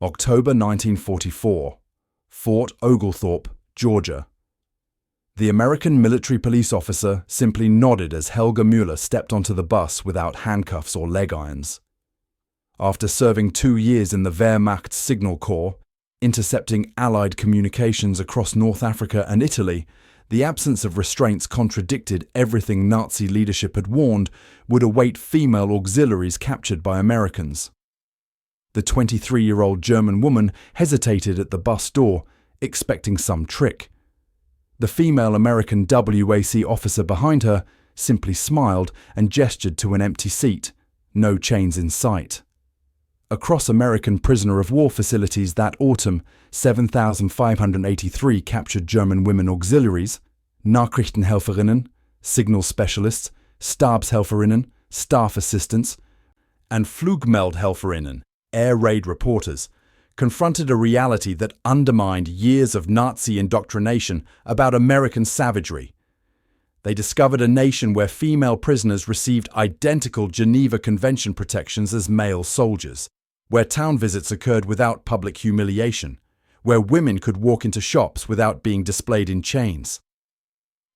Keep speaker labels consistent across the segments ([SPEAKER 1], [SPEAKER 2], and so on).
[SPEAKER 1] October 1944, Fort Oglethorpe, Georgia. The American military police officer simply nodded as Helga Müller stepped onto the bus without handcuffs or leg irons. After serving 2 years in the Wehrmacht Signal Corps, intercepting Allied communications across North Africa and Italy, the absence of restraints contradicted everything Nazi leadership had warned would await female auxiliaries captured by Americans. The 23-year-old German woman hesitated at the bus door, expecting some trick. The female American WAC officer behind her simply smiled and gestured to an empty seat, no chains in sight. Across American prisoner of war facilities that autumn, 7,583 captured German women auxiliaries, Nachrichtenhelferinnen, signal specialists, Stabshelferinnen, staff assistants, and Flugmeldhelferinnen, air raid reporters, confronted a reality that undermined years of Nazi indoctrination about American savagery. They discovered a nation where female prisoners received identical Geneva Convention protections as male soldiers, where town visits occurred without public humiliation, where women could walk into shops without being displayed in chains.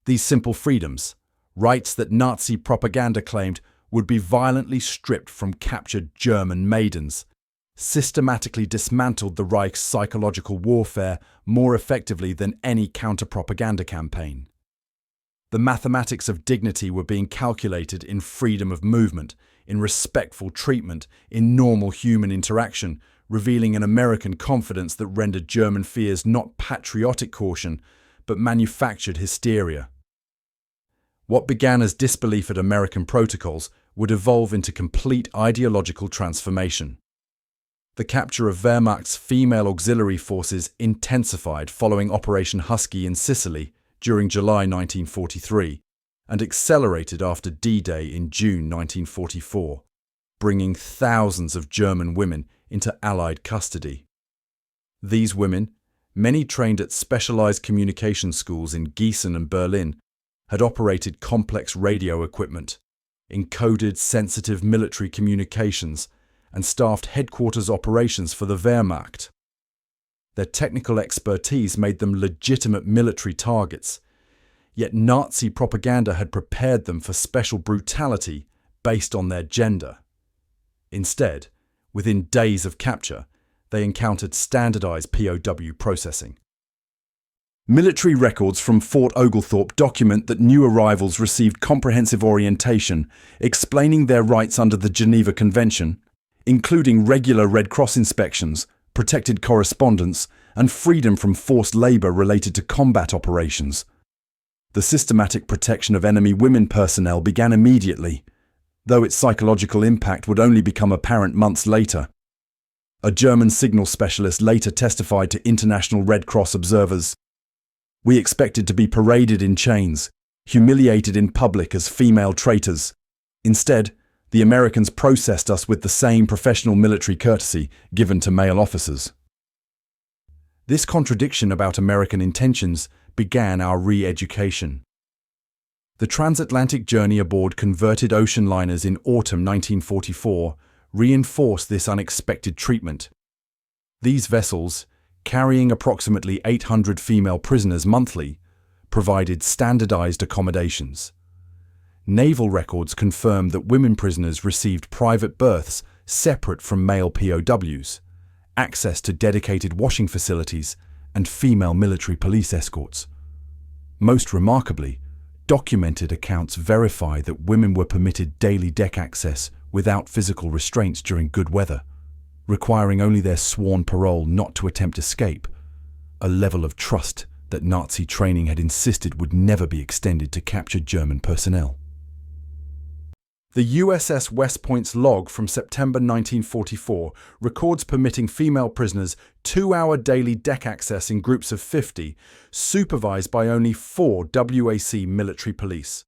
[SPEAKER 1] These simple freedoms, rights that Nazi propaganda claimed would be violently stripped from captured German maidens, systematically dismantled the Reich's psychological warfare more effectively than any counter-propaganda campaign. The mathematics of dignity were being calculated in freedom of movement, in respectful treatment, in normal human interaction, revealing an American confidence that rendered German fears not patriotic caution, but manufactured hysteria. What began as disbelief at American protocols would evolve into complete ideological transformation. The capture of Wehrmacht's female auxiliary forces intensified following Operation Husky in Sicily during July 1943 and accelerated after D-Day in June 1944, bringing thousands of German women into Allied custody. These women, many trained at specialized communication schools in Gießen and Berlin, had operated complex radio equipment, encoded sensitive military communications, and staffed headquarters operations for the Wehrmacht. Their technical expertise made them legitimate military targets, yet Nazi propaganda had prepared them for special brutality based on their gender. Instead, within days of capture, they encountered standardized POW processing. Military records from Fort Oglethorpe document that new arrivals received comprehensive orientation explaining their rights under the Geneva Convention, including regular Red Cross inspections, protected correspondence, and freedom from forced labor related to combat operations. The systematic protection of enemy women personnel began immediately, though its psychological impact would only become apparent months later. A German signal specialist later testified to International Red Cross observers, "We expected to be paraded in chains, humiliated in public as female traitors. Instead, the Americans processed us with the same professional military courtesy given to male officers." This contradiction about American intentions began our re-education. The transatlantic journey aboard converted ocean liners in autumn 1944 reinforced this unexpected treatment. These vessels, carrying approximately 800 female prisoners monthly, provided standardized accommodations. Naval records confirmed that women prisoners received private berths separate from male POWs, access to dedicated washing facilities, and female military police escorts. Most remarkably, documented accounts verify that women were permitted daily deck access without physical restraints during good weather, requiring only their sworn parole not to attempt escape, a level of trust that Nazi training had insisted would never be extended to captured German personnel. The USS West Point's log from September 1944 records permitting female prisoners 2-hour daily deck access in groups of 50, supervised by only 4 WAC military police.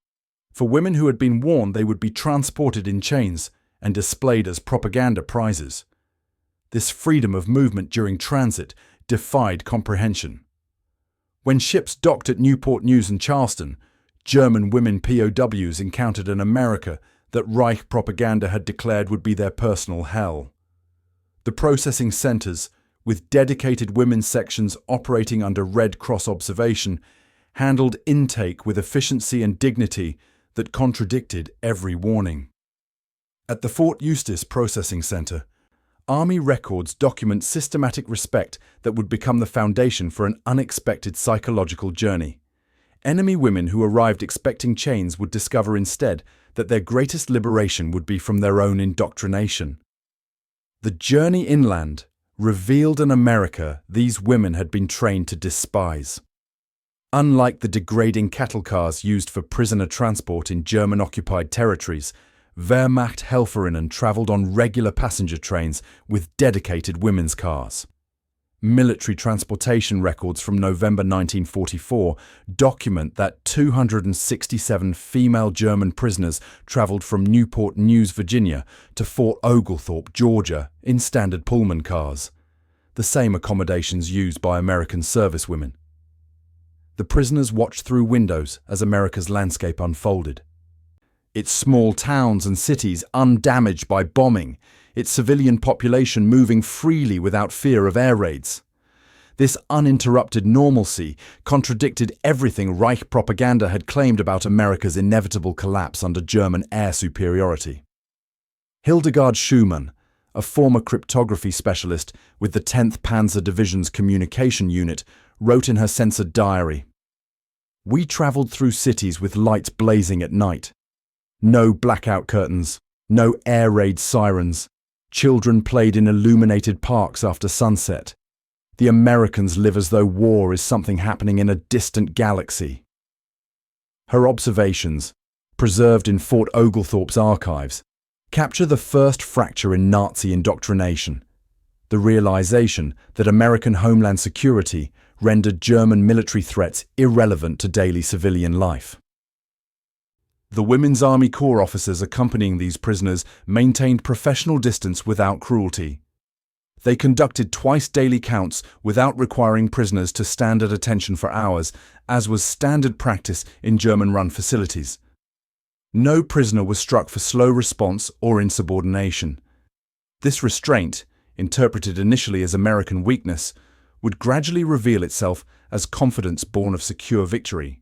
[SPEAKER 1] For women who had been warned they would be transported in chains and displayed as propaganda prizes. This freedom of movement during transit defied comprehension. When ships docked at Newport News and Charleston, German women POWs encountered an America that Reich propaganda had declared would be their personal hell. The processing centers, with dedicated women's sections operating under Red Cross observation, handled intake with efficiency and dignity that contradicted every warning. At the Fort Eustis Processing Center, Army records document systematic respect that would become the foundation for an unexpected psychological journey. Enemy women who arrived expecting chains would discover instead that their greatest liberation would be from their own indoctrination. The journey inland revealed an America these women had been trained to despise. Unlike the degrading cattle cars used for prisoner transport in German-occupied territories, Wehrmacht Helferinnen travelled on regular passenger trains with dedicated women's cars. Military transportation records from November 1944 document that 267 female German prisoners travelled from Newport News, Virginia to Fort Oglethorpe, Georgia in standard Pullman cars, the same accommodations used by American servicewomen. The prisoners watched through windows as America's landscape unfolded. Its small towns and cities undamaged by bombing, its civilian population moving freely without fear of air raids. This uninterrupted normalcy contradicted everything Reich propaganda had claimed about America's inevitable collapse under German air superiority. Hildegard Schumann, a former cryptography specialist with the 10th Panzer Division's communication unit, wrote in her censored diary, "We travelled through cities with lights blazing at night. No blackout curtains, no air raid sirens. Children played in illuminated parks after sunset. The Americans live as though war is something happening in a distant galaxy." Her observations, preserved in Fort Oglethorpe's archives, capture the first fracture in Nazi indoctrination: the realization that American homeland security rendered German military threats irrelevant to daily civilian life. The Women's Army Corps officers accompanying these prisoners maintained professional distance without cruelty. They conducted twice-daily counts without requiring prisoners to stand at attention for hours, as was standard practice in German-run facilities. No prisoner was struck for slow response or insubordination. This restraint, interpreted initially as American weakness, would gradually reveal itself as confidence born of secure victory.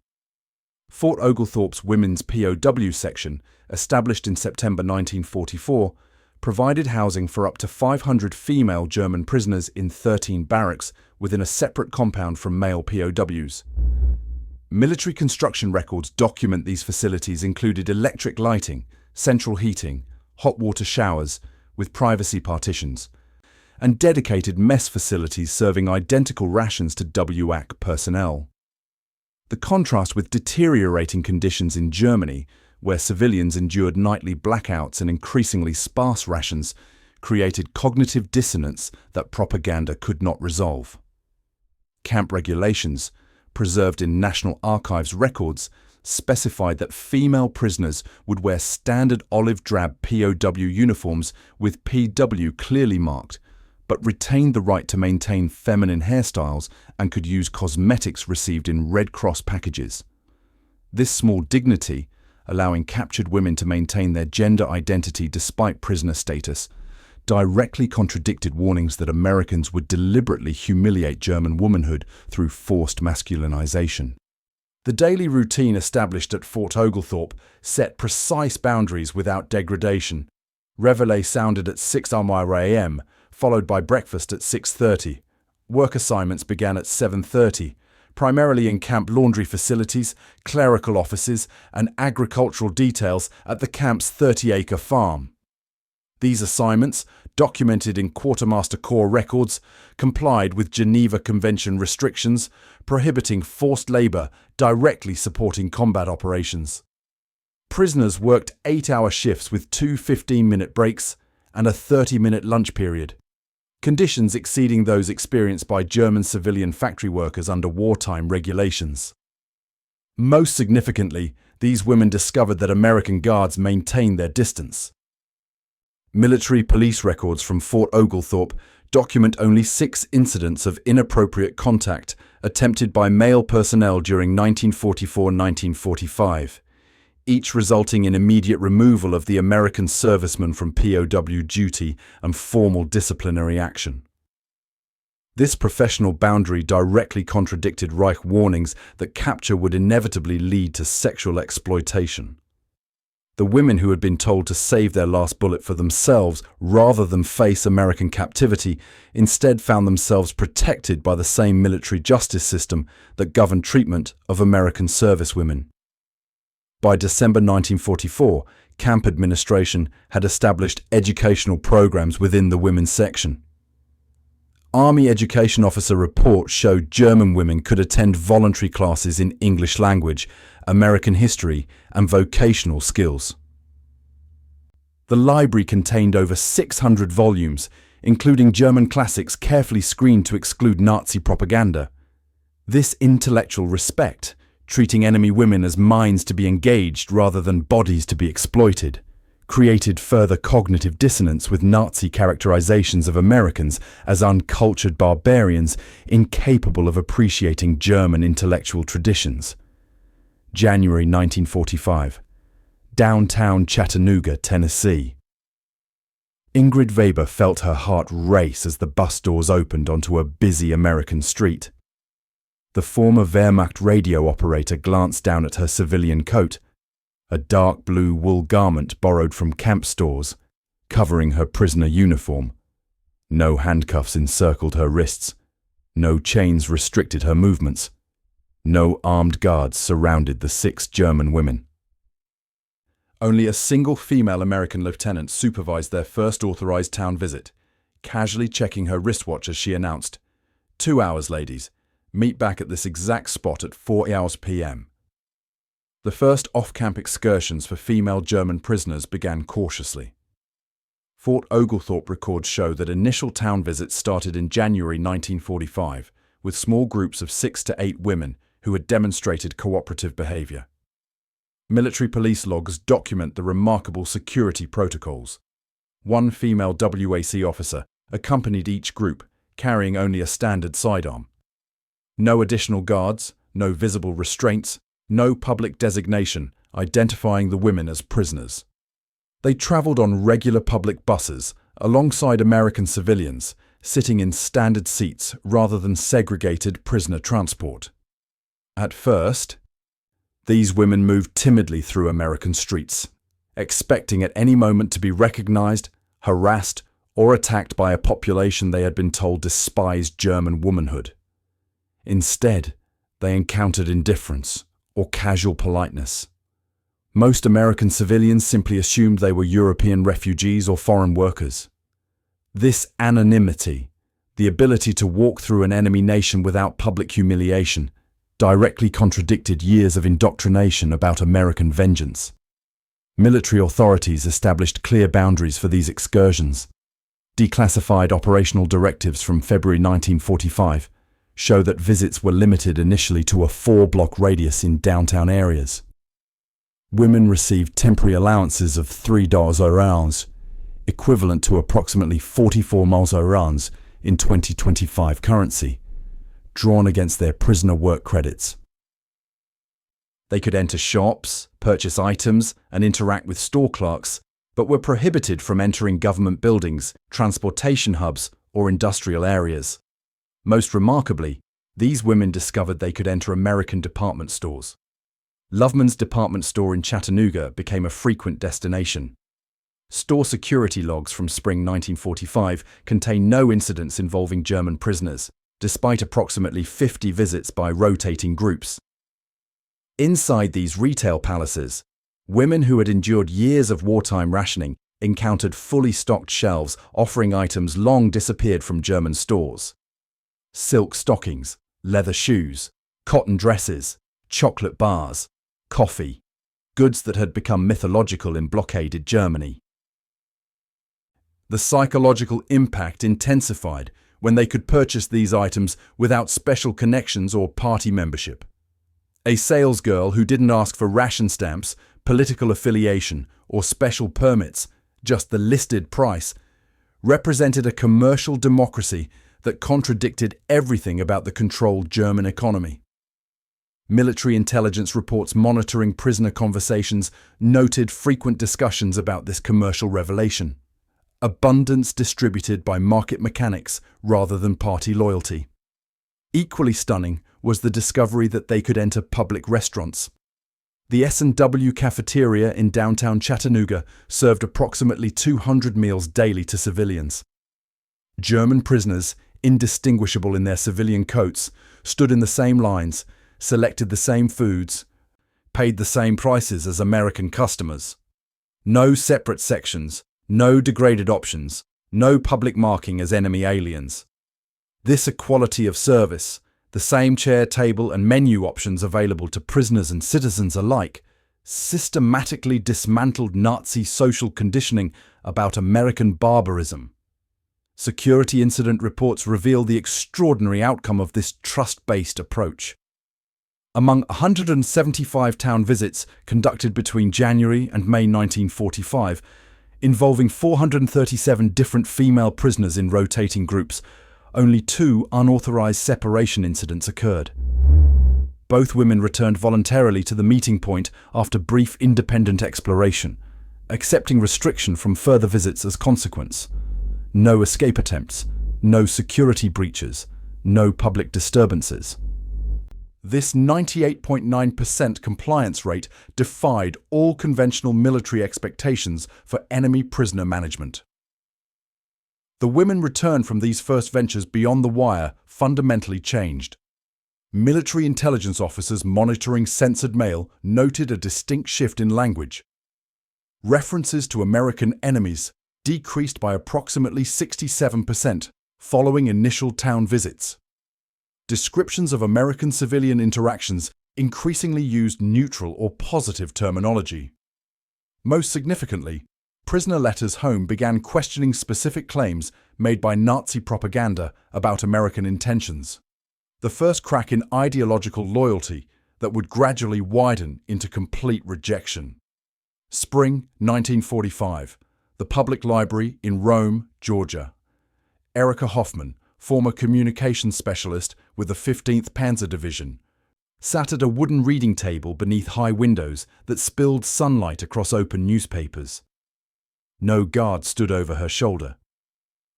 [SPEAKER 1] Fort Oglethorpe's Women's POW section, established in September 1944, provided housing for up to 500 female German prisoners in 13 barracks within a separate compound from male POWs. Military construction records document these facilities included electric lighting, central heating, hot water showers with privacy partitions, and dedicated mess facilities serving identical rations to WAC personnel. The contrast with deteriorating conditions in Germany, where civilians endured nightly blackouts and increasingly sparse rations, created cognitive dissonance that propaganda could not resolve. Camp regulations, preserved in National Archives records, specified that female prisoners would wear standard olive-drab POW uniforms with PW clearly marked, but retained the right to maintain feminine hairstyles and could use cosmetics received in Red Cross packages. This small dignity, allowing captured women to maintain their gender identity despite prisoner status, directly contradicted warnings that Americans would deliberately humiliate German womanhood through forced masculinization. The daily routine established at Fort Oglethorpe set precise boundaries without degradation. Reveille sounded at 6 a.m., followed by breakfast at 6:30. Work assignments began at 7:30, primarily in camp laundry facilities, clerical offices, and agricultural details at the camp's 30-acre farm. These assignments, documented in Quartermaster Corps records, complied with Geneva Convention restrictions, prohibiting forced labor directly supporting combat operations. Prisoners worked 8-hour shifts with 2 15-minute breaks and a 30-minute lunch period, conditions exceeding those experienced by German civilian factory workers under wartime regulations. Most significantly, these women discovered that American guards maintained their distance. Military police records from Fort Oglethorpe document only 6 incidents of inappropriate contact attempted by male personnel during 1944-1945, each resulting in immediate removal of the American serviceman from POW duty and formal disciplinary action. This professional boundary directly contradicted Reich warnings that capture would inevitably lead to sexual exploitation. The women who had been told to save their last bullet for themselves rather than face American captivity instead found themselves protected by the same military justice system that governed treatment of American servicewomen. By December 1944, camp administration had established educational programs within the women's section. Army Education Officer reports showed German women could attend voluntary classes in English language, American history, and vocational skills. The library contained over 600 volumes, including German classics carefully screened to exclude Nazi propaganda. This intellectual respect, treating enemy women as minds to be engaged rather than bodies to be exploited, created further cognitive dissonance with Nazi characterizations of Americans as uncultured barbarians incapable of appreciating German intellectual traditions. January 1945. Downtown Chattanooga, Tennessee. Ingrid Weber felt her heart race as the bus doors opened onto a busy American street. The former Wehrmacht radio operator glanced down at her civilian coat, a dark blue wool garment borrowed from camp stores, covering her prisoner uniform. No handcuffs encircled her wrists. No chains restricted her movements. No armed guards surrounded the 6 German women. Only a single female American lieutenant supervised their first authorized town visit, casually checking her wristwatch as she announced, 2 hours, ladies. Meet back at this exact spot at 4 hours p.m. The first off-camp excursions for female German prisoners began cautiously. Fort Oglethorpe records show that initial town visits started in January 1945, with small groups of 6 to 8 women who had demonstrated cooperative behavior. Military police logs document the remarkable security protocols. One female WAC officer accompanied each group, carrying only a standard sidearm. No additional guards, no visible restraints, no public designation identifying the women as prisoners. They traveled on regular public buses alongside American civilians, sitting in standard seats rather than segregated prisoner transport. At first, these women moved timidly through American streets, expecting at any moment to be recognized, harassed, or attacked by a population they had been told despised German womanhood. Instead, they encountered indifference or casual politeness. Most American civilians simply assumed they were European refugees or foreign workers. This anonymity, the ability to walk through an enemy nation without public humiliation, directly contradicted years of indoctrination about American vengeance. Military authorities established clear boundaries for these excursions. Declassified operational directives from February 1945 show that visits were limited initially to a 4-block radius in downtown areas. Women received temporary allowances of $3 equivalent to approximately 44 Mausarans in 2025 currency, drawn against their prisoner work credits. They could enter shops, purchase items, and interact with store clerks, but were prohibited from entering government buildings, transportation hubs, or industrial areas. Most remarkably, these women discovered they could enter American department stores. Loveman's department store in Chattanooga became a frequent destination. Store security logs from spring 1945 contain no incidents involving German prisoners, despite approximately 50 visits by rotating groups. Inside these retail palaces, women who had endured years of wartime rationing encountered fully stocked shelves offering items long disappeared from German stores. Silk stockings, leather shoes, cotton dresses, chocolate bars, coffee, goods that had become mythological in blockaded Germany. The psychological impact intensified when they could purchase these items without special connections or party membership. A salesgirl who didn't ask for ration stamps, political affiliation, or special permits, just the listed price, represented a commercial democracy that contradicted everything about the controlled German economy. Military intelligence reports monitoring prisoner conversations noted frequent discussions about this commercial revelation. abundance distributed by market mechanics rather than party loyalty. Equally stunning was the discovery that they could enter public restaurants. The S&W cafeteria in downtown Chattanooga served approximately 200 meals daily to civilians. German prisoners, indistinguishable in their civilian coats, stood in the same lines, selected the same foods, paid the same prices as American customers. No separate sections, no degraded options, no public marking as enemy aliens. This equality of service, the same chair, table and menu options available to prisoners and citizens alike, systematically dismantled Nazi social conditioning about American barbarism. Security incident reports reveal the extraordinary outcome of this trust-based approach. Among 175 town visits conducted between January and May 1945, involving 437 different female prisoners in rotating groups, only 2 unauthorized separation incidents occurred. Both women returned voluntarily to the meeting point after brief independent exploration, accepting restriction from further visits as consequence. No escape attempts, no security breaches, no public disturbances. This 98.9% compliance rate defied all conventional military expectations for enemy prisoner management. The women returned from these first ventures beyond the wire fundamentally changed. Military intelligence officers monitoring censored mail noted a distinct shift in language. References to American enemies decreased by approximately 67% following initial town visits. Descriptions of American civilian interactions increasingly used neutral or positive terminology. Most significantly, prisoner letters home began questioning specific claims made by Nazi propaganda about American intentions. The first crack in ideological loyalty that would gradually widen into complete rejection. Spring 1945. The Public Library in Rome, Georgia. Erika Hoffman, former communications specialist with the 15th Panzer Division, sat at a wooden reading table beneath high windows that spilled sunlight across open newspapers. No guard stood over her shoulder.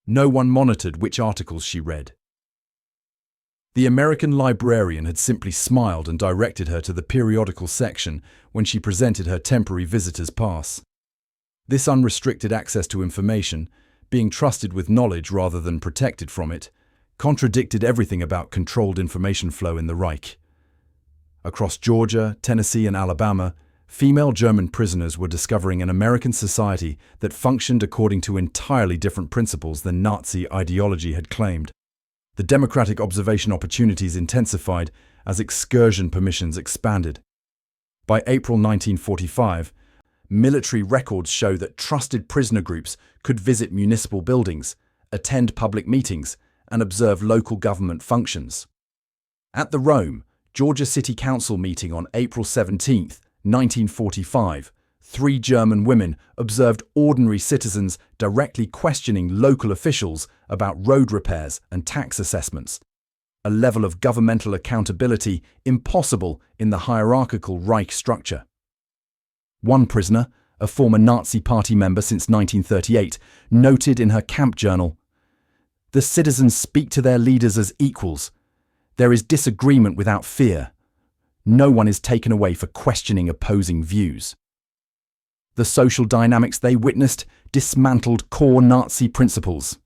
[SPEAKER 1] No one monitored which articles she read. The American librarian had simply smiled and directed her to the periodical section when she presented her temporary visitor's pass. This unrestricted access to information, being trusted with knowledge rather than protected from it, contradicted everything about controlled information flow in the Reich. Across Georgia, Tennessee, and Alabama, female German prisoners were discovering an American society that functioned according to entirely different principles than Nazi ideology had claimed. The democratic observation opportunities intensified as excursion permissions expanded. By April 1945, military records show that trusted prisoner groups could visit municipal buildings, attend public meetings, and observe local government functions. At the Rome, Georgia City Council meeting on April 17, 1945, 3 German women observed ordinary citizens directly questioning local officials about road repairs and tax assessments, a level of governmental accountability impossible in the hierarchical Reich structure. One prisoner, a former Nazi Party member since 1938, noted in her camp journal, "The citizens speak to their leaders as equals. There is disagreement without fear. No one is taken away for questioning opposing views." The social dynamics they witnessed dismantled core Nazi principles.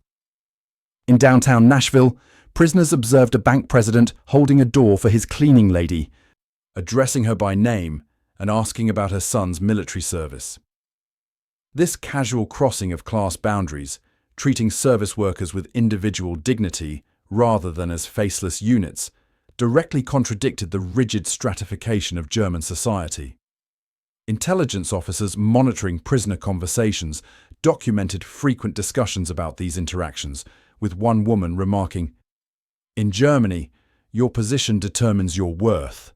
[SPEAKER 1] In downtown Nashville, prisoners observed a bank president holding a door for his cleaning lady, addressing her by name and asking about her son's military service. This casual crossing of class boundaries, treating service workers with individual dignity rather than as faceless units, directly contradicted the rigid stratification of German society. Intelligence officers monitoring prisoner conversations documented frequent discussions about these interactions, with one woman remarking, "In Germany, your position determines your worth.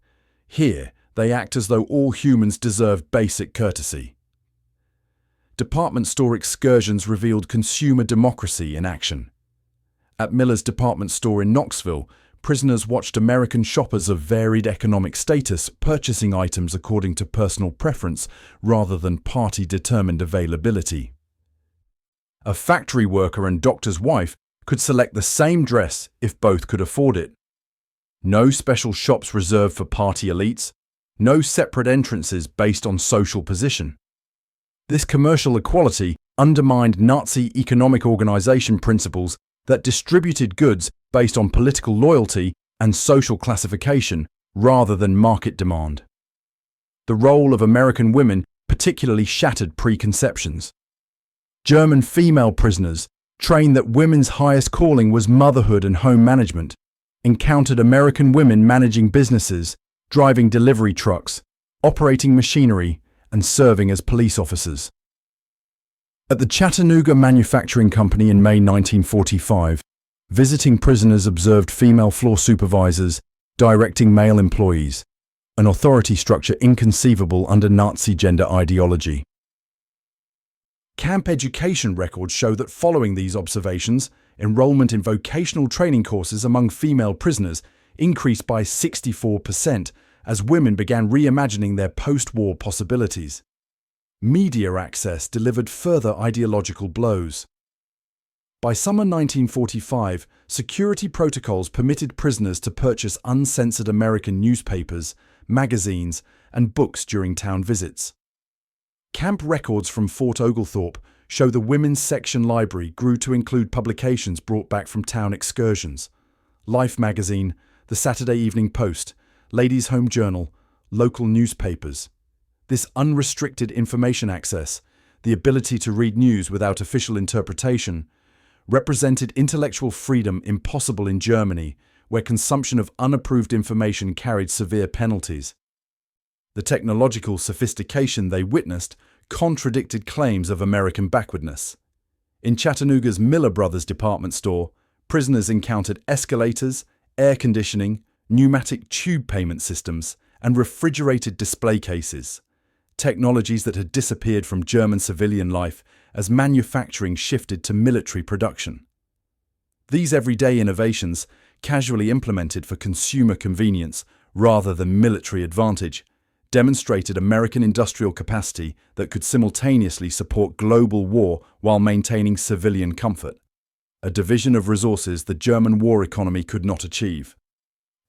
[SPEAKER 1] Here, they act as though all humans deserve basic courtesy." Department store excursions revealed consumer democracy in action. At Miller's department store in Knoxville, prisoners watched American shoppers of varied economic status purchasing items according to personal preference rather than party-determined availability. A factory worker and doctor's wife could select the same dress if both could afford it. No special shops reserved for party elites, no separate entrances based on social position. This commercial equality undermined Nazi economic organization principles that distributed goods based on political loyalty and social classification rather than market demand. The role of American women particularly shattered preconceptions. German female prisoners, trained that women's highest calling was motherhood and home management, encountered American women managing businesses, driving delivery trucks, operating machinery, and serving as police officers. At the Chattanooga Manufacturing Company in May 1945, visiting prisoners observed female floor supervisors directing male employees, an authority structure inconceivable under Nazi gender ideology. Camp education records show that following these observations, enrollment in vocational training courses among female prisoners increased by 64% as women began reimagining their post-war possibilities. Media access delivered further ideological blows. By summer 1945, security protocols permitted prisoners to purchase uncensored American newspapers, magazines, and books during town visits. Camp records from Fort Oglethorpe show the women's section library grew to include publications brought back from town excursions: Life magazine, the Saturday Evening Post, Ladies' Home Journal, local newspapers. This unrestricted information access, the ability to read news without official interpretation, represented intellectual freedom impossible in Germany, where consumption of unapproved information carried severe penalties. The technological sophistication they witnessed contradicted claims of American backwardness. In Chattanooga's Miller Brothers department store, prisoners encountered escalators, air conditioning, pneumatic tube payment systems, and refrigerated display cases, technologies that had disappeared from German civilian life as manufacturing shifted to military production. These everyday innovations, casually implemented for consumer convenience rather than military advantage, demonstrated American industrial capacity that could simultaneously support global war while maintaining civilian comfort, a division of resources the German war economy could not achieve.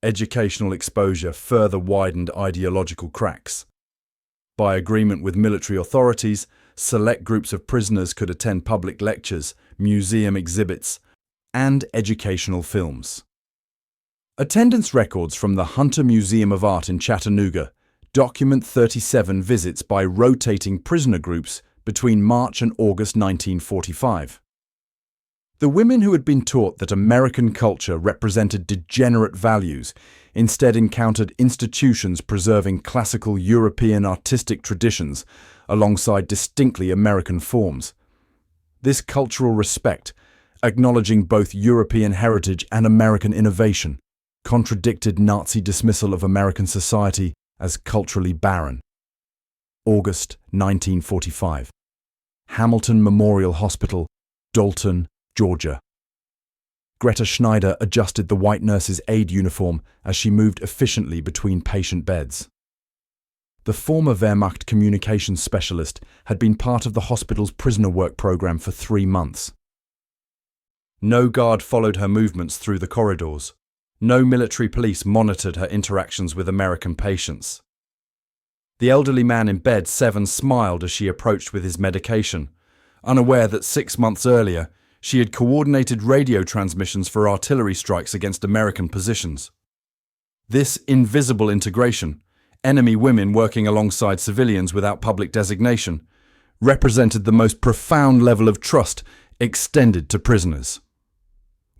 [SPEAKER 1] Educational exposure further widened ideological cracks. By agreement with military authorities, select groups of prisoners could attend public lectures, museum exhibits, and educational films. Attendance records from the Hunter Museum of Art in Chattanooga document 37 visits by rotating prisoner groups between March and August 1945. The women who had been taught that American culture represented degenerate values instead encountered institutions preserving classical European artistic traditions alongside distinctly American forms. This cultural respect, acknowledging both European heritage and American innovation, contradicted Nazi dismissal of American society as culturally barren. August 1945. Hamilton Memorial Hospital, Dalton, Georgia. Greta Schneider adjusted the white nurse's aide uniform as she moved efficiently between patient beds. The former Wehrmacht communications specialist had been part of the hospital's prisoner work program for 3 months. No guard followed her movements through the corridors. No military police monitored her interactions with American patients. The elderly man in bed 7 smiled as she approached with his medication, unaware that 6 months earlier she had coordinated radio transmissions for artillery strikes against American positions. This invisible integration, enemy women working alongside civilians without public designation, represented the most profound level of trust extended to prisoners.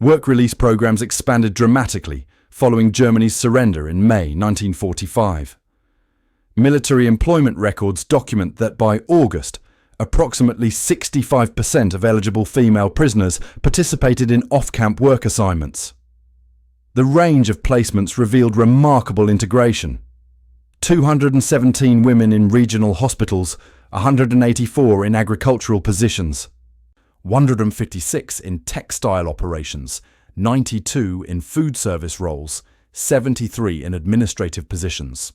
[SPEAKER 1] Work release programs expanded dramatically following Germany's surrender in May 1945. Military employment records document that by August, approximately 65% of eligible female prisoners participated in off-camp work assignments. The range of placements revealed remarkable integration. 217 women in regional hospitals, 184 in agricultural positions, 156 in textile operations, 92 in food service roles, 73 in administrative positions.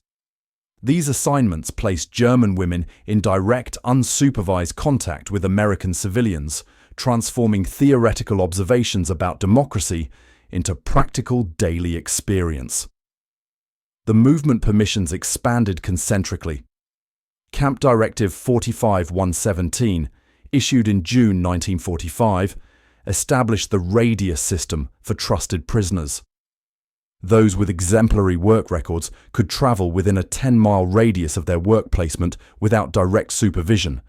[SPEAKER 1] These assignments placed German women in direct, unsupervised contact with American civilians, transforming theoretical observations about democracy into practical daily experience. The movement permissions expanded concentrically. Camp Directive 45-117, issued in June 1945, established the radius system for trusted prisoners. Those with exemplary work records could travel within a 10-mile radius of their work placement without direct supervision,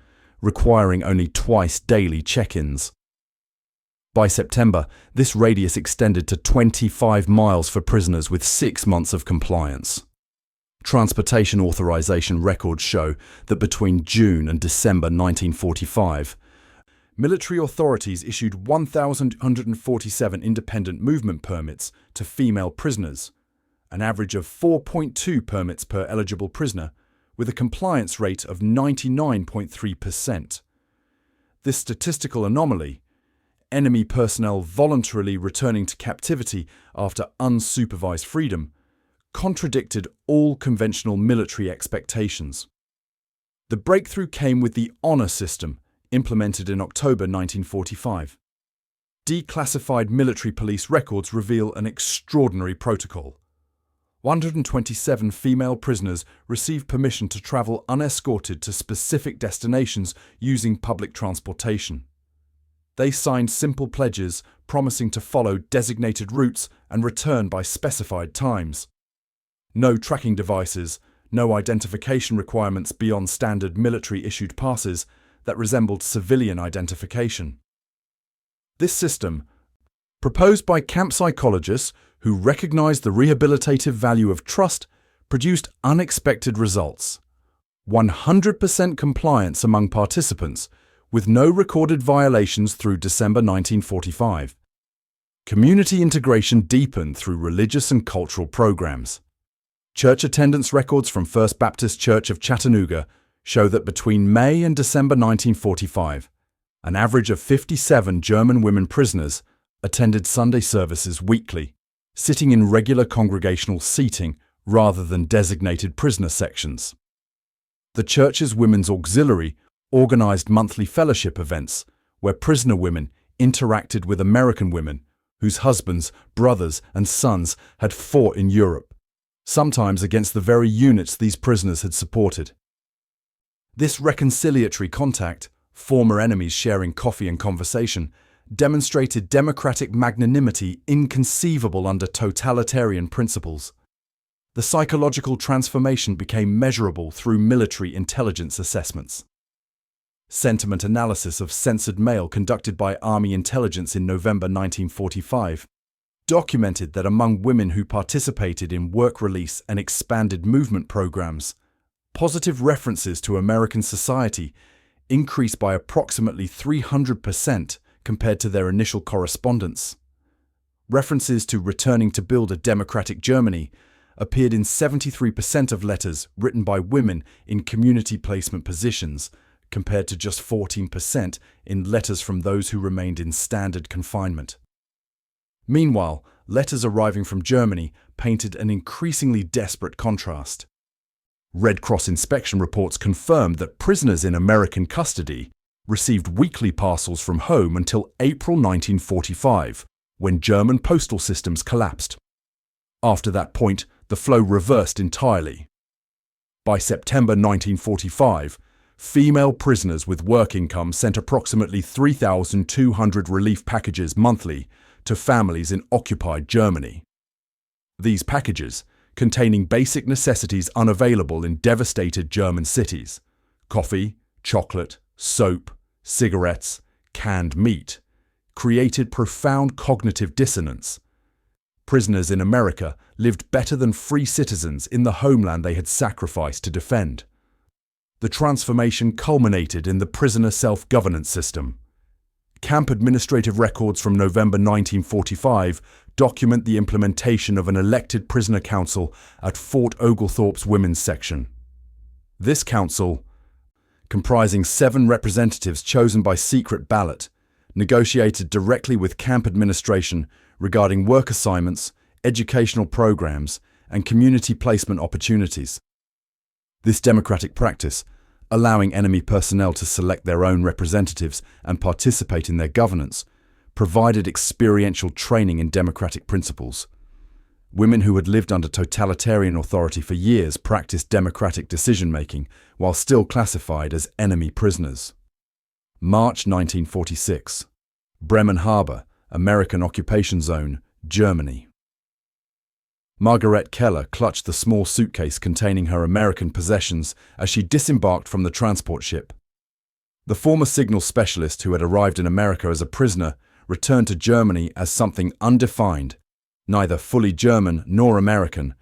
[SPEAKER 1] requiring only twice daily check-ins. By September, this radius extended to 25 miles for prisoners with 6 months of compliance. Transportation authorization records show that between June and December 1945, military authorities issued 1,147 independent movement permits to female prisoners, an average of 4.2 permits per eligible prisoner, with a compliance rate of 99.3%. This statistical anomaly, enemy personnel voluntarily returning to captivity after unsupervised freedom, contradicted all conventional military expectations. The breakthrough came with the honor system, implemented in October 1945. Declassified military police records reveal an extraordinary protocol. 127 female prisoners received permission to travel unescorted to specific destinations using public transportation. They signed simple pledges promising to follow designated routes and return by specified times. No tracking devices, no identification requirements beyond standard military-issued passes that resembled civilian identification. This system, proposed by camp psychologists who recognized the rehabilitative value of trust, produced unexpected results. 100% compliance among participants, with no recorded violations through December 1945. Community integration deepened through religious and cultural programs. Church attendance records from First Baptist Church of Chattanooga show that between May and December 1945, an average of 57 German women prisoners attended Sunday services weekly, sitting in regular congregational seating rather than designated prisoner sections. The church's women's auxiliary organized monthly fellowship events where prisoner women interacted with American women whose husbands, brothers, and sons had fought in Europe, sometimes against the very units these prisoners had supported. This reconciliatory contact, former enemies sharing coffee and conversation, demonstrated democratic magnanimity inconceivable under totalitarian principles. The psychological transformation became measurable through military intelligence assessments. Sentiment analysis of censored mail conducted by Army intelligence in November 1945 documented that among women who participated in work release and expanded movement programs, positive references to American society increased by approximately 300% compared to their initial correspondence. References to returning to build a democratic Germany appeared in 73% of letters written by women in community placement positions, compared to just 14% in letters from those who remained in standard confinement. Meanwhile, letters arriving from Germany painted an increasingly desperate contrast. Red Cross inspection reports confirmed that prisoners in American custody received weekly parcels from home until April 1945, when German postal systems collapsed. After that point, the flow reversed entirely. By September 1945, female prisoners with work income sent approximately 3,200 relief packages monthly to families in occupied Germany. These packages, containing basic necessities unavailable in devastated German cities, coffee, chocolate, soap, cigarettes, canned meat, created profound cognitive dissonance. Prisoners in America lived better than free citizens in the homeland they had sacrificed to defend. The transformation culminated in the prisoner self-governance system. Camp administrative records from November 1945 document the implementation of an elected prisoner council at Fort Oglethorpe's women's section. This council, comprising 7 representatives chosen by secret ballot, negotiated directly with camp administration regarding work assignments, educational programs, and community placement opportunities. This democratic practice, allowing enemy personnel to select their own representatives and participate in their governance, provided experiential training in democratic principles. Women who had lived under totalitarian authority for years practiced democratic decision-making while still classified as enemy prisoners. March 1946. Bremen Harbor, American occupation zone, Germany. Margaret Keller clutched the small suitcase containing her American possessions as she disembarked from the transport ship. The former signal specialist who had arrived in America as a prisoner returned to Germany as something undefined, neither fully German nor American,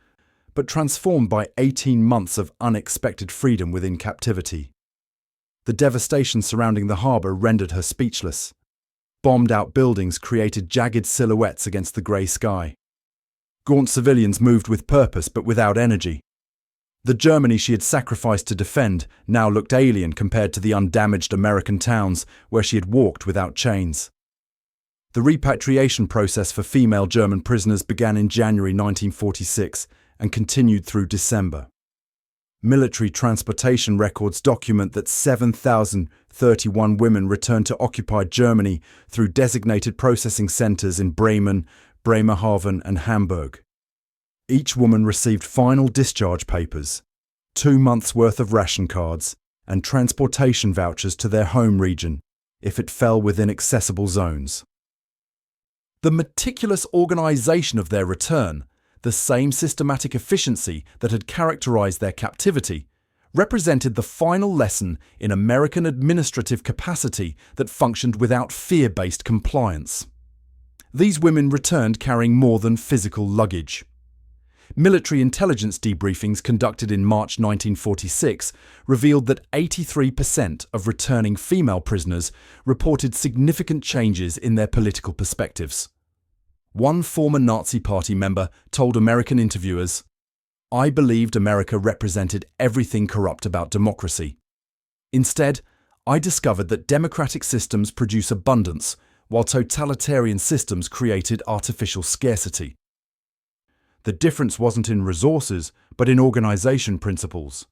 [SPEAKER 1] but transformed by 18 months of unexpected freedom within captivity. The devastation surrounding the harbour rendered her speechless. Bombed-out buildings created jagged silhouettes against the grey sky. Gaunt civilians moved with purpose but without energy. The Germany she had sacrificed to defend now looked alien compared to the undamaged American towns where she had walked without chains. The repatriation process for female German prisoners began in January 1946 and continued through December. Military transportation records document that 7,031 women returned to occupied Germany through designated processing centres in Bremen, Bremerhaven and Hamburg. Each woman received final discharge papers, 2 months' worth of ration cards, and transportation vouchers to their home region, if it fell within accessible zones. The meticulous organisation of their return, the same systematic efficiency that had characterised their captivity, represented the final lesson in American administrative capacity that functioned without fear-based compliance. These women returned carrying more than physical luggage. Military intelligence debriefings conducted in March 1946 revealed that 83% of returning female prisoners reported significant changes in their political perspectives. One former Nazi Party member told American interviewers, "I believed America represented everything corrupt about democracy. Instead, I discovered that democratic systems produce abundance, while totalitarian systems created artificial scarcity. The difference wasn't in resources, but in organization principles."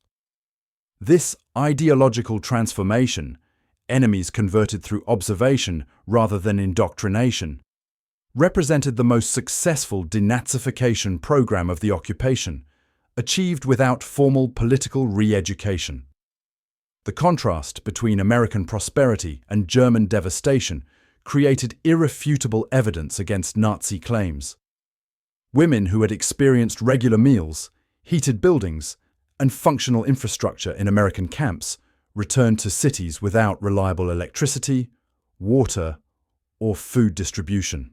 [SPEAKER 1] This ideological transformation, enemies converted through observation rather than indoctrination, represented the most successful denazification program of the occupation, achieved without formal political re-education. The contrast between American prosperity and German devastation created irrefutable evidence against Nazi claims. Women who had experienced regular meals, heated buildings, and functional infrastructure in American camps returned to cities without reliable electricity, water, or food distribution.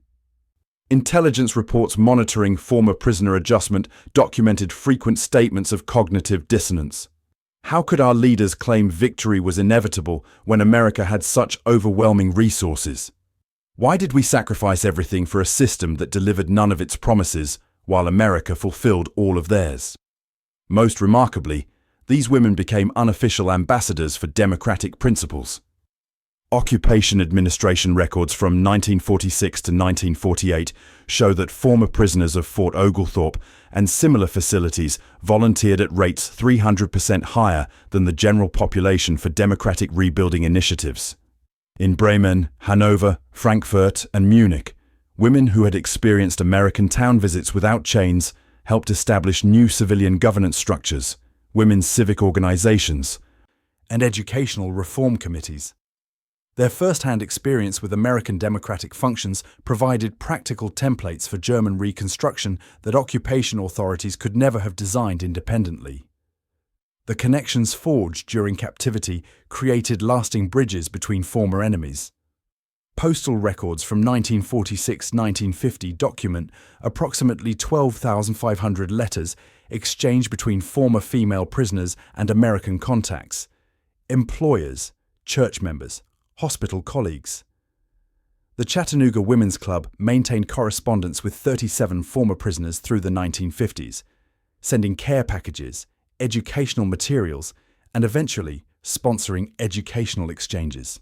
[SPEAKER 1] Intelligence reports monitoring former prisoner adjustment documented frequent statements of cognitive dissonance. How could our leaders claim victory was inevitable when America had such overwhelming resources? Why did we sacrifice everything for a system that delivered none of its promises, while America fulfilled all of theirs? Most remarkably, these women became unofficial ambassadors for democratic principles. Occupation administration records from 1946 to 1948 show that former prisoners of Fort Oglethorpe and similar facilities volunteered at rates 300% higher than the general population for democratic rebuilding initiatives. In Bremen, Hanover, Frankfurt, and Munich, women who had experienced American town visits without chains helped establish new civilian governance structures, women's civic organizations, and educational reform committees. Their first-hand experience with American democratic functions provided practical templates for German reconstruction that occupation authorities could never have designed independently. The connections forged during captivity created lasting bridges between former enemies. Postal records from 1946-1950 document approximately 12,500 letters exchanged between former female prisoners and American contacts, employers, church members, hospital colleagues. The Chattanooga Women's Club maintained correspondence with 37 former prisoners through the 1950s, sending care packages, educational materials, and eventually sponsoring educational exchanges.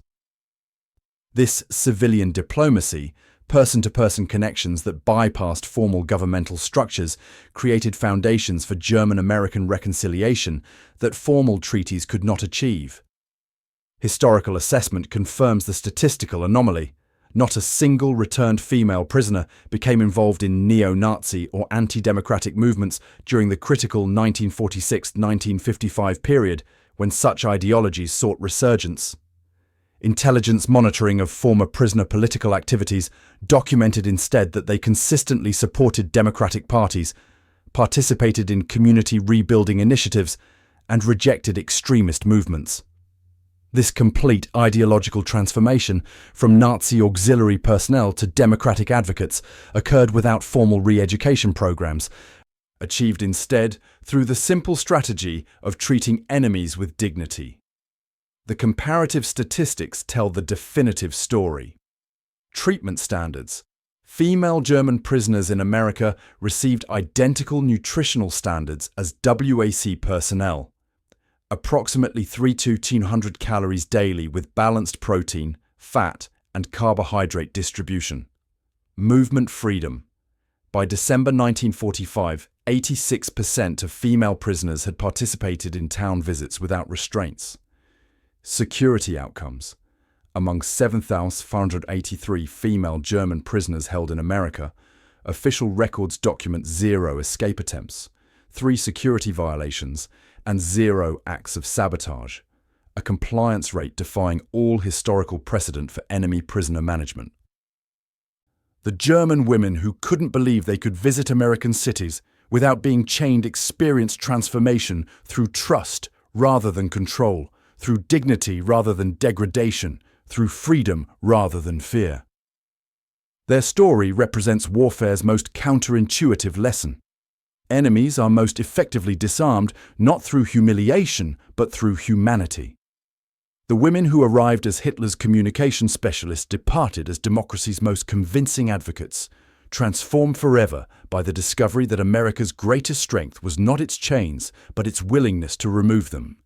[SPEAKER 1] This civilian diplomacy person-to-person connections that bypassed formal governmental structures created foundations for German-American reconciliation that formal treaties could not achieve. Historical assessment confirms the statistical anomaly. Not a single returned female prisoner became involved in neo-Nazi or anti-democratic movements during the critical 1946-1955 period when such ideologies sought resurgence. Intelligence monitoring of former prisoner political activities documented instead that they consistently supported democratic parties, participated in community rebuilding initiatives, and rejected extremist movements. This complete ideological transformation from Nazi auxiliary personnel to democratic advocates occurred without formal re-education programs, achieved instead through the simple strategy of treating enemies with dignity. The comparative statistics tell the definitive story. Treatment standards. Female German prisoners in America received identical nutritional standards as WAC personnel. Approximately 3,200 calories daily with balanced protein, fat, and carbohydrate distribution. Movement freedom. By December 1945, 86% of female prisoners had participated in town visits without restraints. Security outcomes. Among 7,583 female German prisoners held in America, official records document 0 escape attempts, 3 security violations, and 0 acts of sabotage, a compliance rate defying all historical precedent for enemy prisoner management. The German women who couldn't believe they could visit American cities without being chained experienced transformation through trust rather than control, through dignity rather than degradation, through freedom rather than fear. Their story represents warfare's most counterintuitive lesson. Enemies are most effectively disarmed not through humiliation, but through humanity. The women who arrived as Hitler's communication specialists departed as democracy's most convincing advocates, transformed forever by the discovery that America's greatest strength was not its chains, but its willingness to remove them.